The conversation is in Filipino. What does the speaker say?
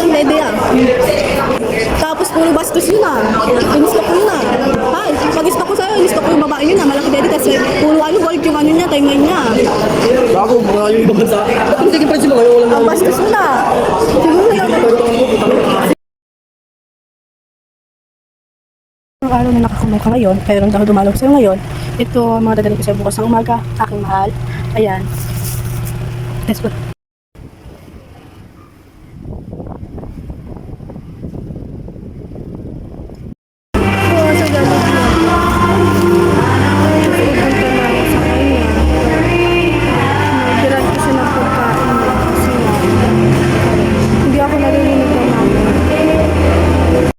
Pwede yan. Tapos puro bastos yun ah. In-stock ko yun ah. Ay, pag-stock ko sa'yo, in-stock ko yung babae yun ah. Malaki daddy kasi puro ano, gold yung ano niya, timeline niya. Bago, mga yung ibang bansa. Hindi ka pa sila kayo, walang Ang bastos mo na. Siguro na lang. Ang araw na nakakamay ka ngayon, kaya rin ako dumalaw sa'yo ngayon. Ito, mga dadalhin ko sa'yo bukas ng umaga, aking mahal. Ayan. Let's go.